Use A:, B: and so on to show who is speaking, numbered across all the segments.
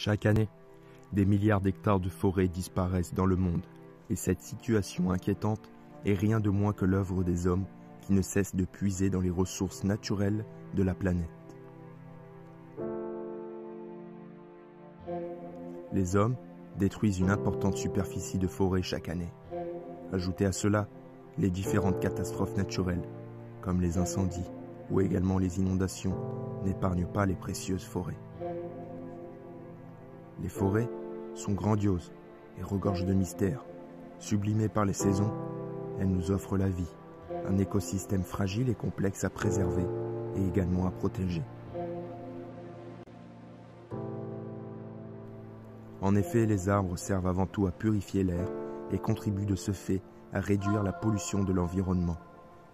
A: Chaque année, des milliards d'hectares de forêts disparaissent dans le monde, et cette situation inquiétante est rien de moins que l'œuvre des hommes qui ne cessent de puiser dans les ressources naturelles de la planète. Les hommes détruisent une importante superficie de forêt chaque année. Ajoutez à cela les différentes catastrophes naturelles, comme les incendies ou également les inondations, n'épargnent pas les précieuses forêts. Les forêts sont grandioses et regorgent de mystères. Sublimées par les saisons, elles nous offrent la vie, un écosystème fragile et complexe à préserver et également à protéger. En effet, les arbres servent avant tout à purifier l'air et contribuent de ce fait à réduire la pollution de l'environnement,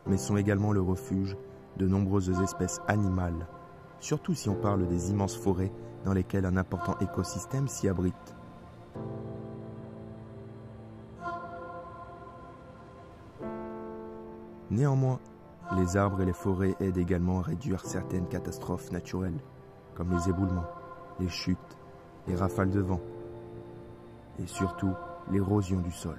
A: mais sont également le refuge de nombreuses espèces animales, surtout si on parle des immenses forêts dans lesquelles un important écosystème s'y abrite. Néanmoins, les arbres et les forêts aident également à réduire certaines catastrophes naturelles, comme les éboulements, les chutes, les rafales de vent, et surtout l'érosion du sol.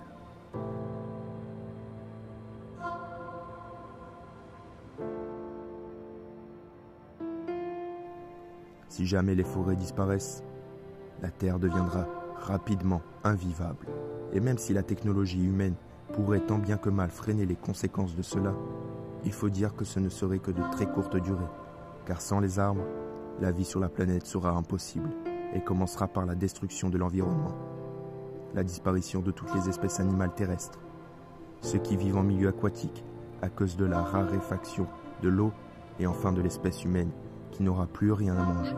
A: Si jamais les forêts disparaissent, la Terre deviendra rapidement invivable. Et même si la technologie humaine pourrait tant bien que mal freiner les conséquences de cela, il faut dire que ce ne serait que de très courte durée, car sans les arbres, la vie sur la planète sera impossible et commencera par la destruction de l'environnement, la disparition de toutes les espèces animales terrestres, ceux qui vivent en milieu aquatique à cause de la raréfaction de l'eau et enfin de l'espèce humaine qui n'aura plus rien à manger.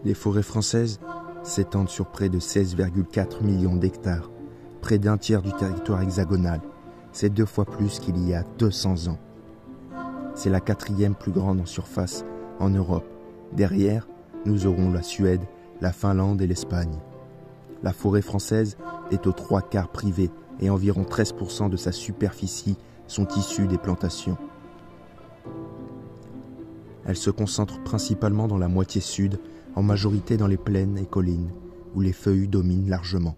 A: Les forêts françaises s'étendent sur près de 16,4 millions d'hectares, près d'un tiers du territoire hexagonal. C'est 2 fois plus qu'il y a 200 ans. C'est la 4e plus grande en surface en Europe. Derrière, nous aurons la Suède, la Finlande et l'Espagne. La forêt française est aux 3/4 privée et environ 13% de sa superficie sont issus des plantations. Elle se concentre principalement dans la moitié sud, en majorité dans les plaines et collines, où les feuillus dominent largement.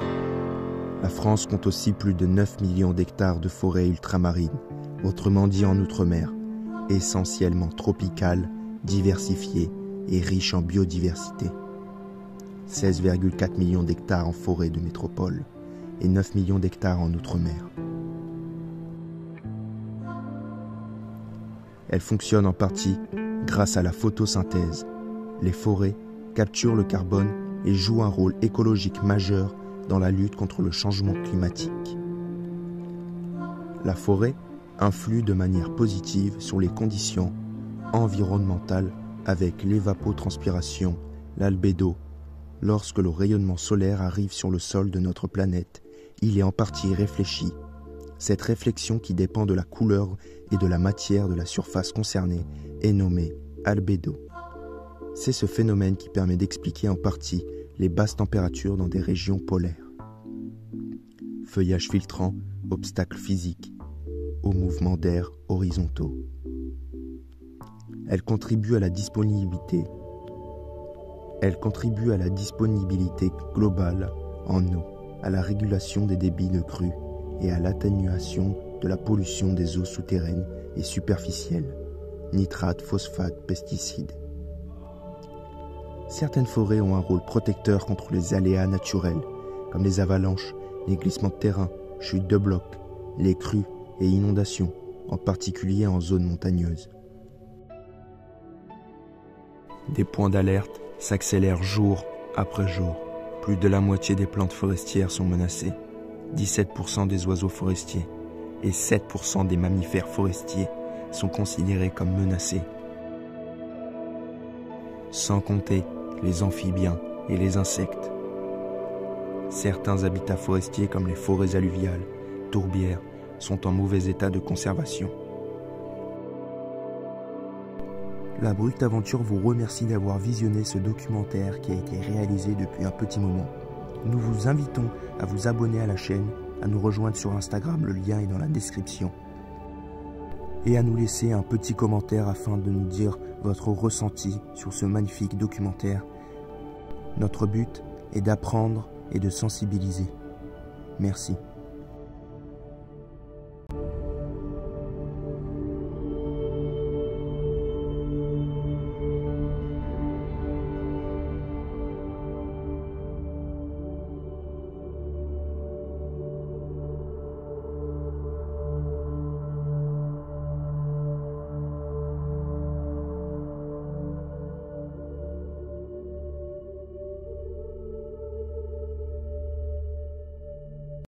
A: La France compte aussi plus de 9 millions d'hectares de forêts ultramarines, autrement dit en outre-mer, essentiellement tropicales, diversifiées et riches en biodiversité. 16,4 millions d'hectares en forêt de métropole et 9 millions d'hectares en outre-mer. Elle fonctionne en partie grâce à la photosynthèse. Les forêts capturent le carbone et jouent un rôle écologique majeur dans la lutte contre le changement climatique. La forêt influe de manière positive sur les conditions environnementales avec l'évapotranspiration, l'albédo. Lorsque le rayonnement solaire arrive sur le sol de notre planète, il est en partie réfléchi. Cette réflexion qui dépend de la couleur et de la matière de la surface concernée est nommée albédo. C'est ce phénomène qui permet d'expliquer en partie les basses températures dans des régions polaires. Feuillage filtrant, obstacles physiques, aux mouvements d'air horizontaux. Elle contribue à la disponibilité globale en eau, à la régulation des débits de crues et à l'atténuation de la pollution des eaux souterraines et superficielles, nitrates, phosphates, pesticides. Certaines forêts ont un rôle protecteur contre les aléas naturels, comme les avalanches, les glissements de terrain, chutes de blocs, les crues et inondations, en particulier en zone montagneuse. Des points d'alerte s'accélèrent jour après jour. Plus de la moitié des plantes forestières sont menacées, 17% des oiseaux forestiers et 7% des mammifères forestiers sont considérés comme menacés. Sans compter les amphibiens et les insectes. Certains habitats forestiers comme les forêts alluviales, tourbières, sont en mauvais état de conservation. La Brute Aventure vous remercie d'avoir visionné ce documentaire qui a été réalisé depuis un petit moment. Nous vous invitons à vous abonner à la chaîne, à nous rejoindre sur Instagram, le lien est dans la description. et à nous laisser un petit commentaire afin de nous dire votre ressenti sur ce magnifique documentaire. Notre but est d'apprendre et de sensibiliser. Merci.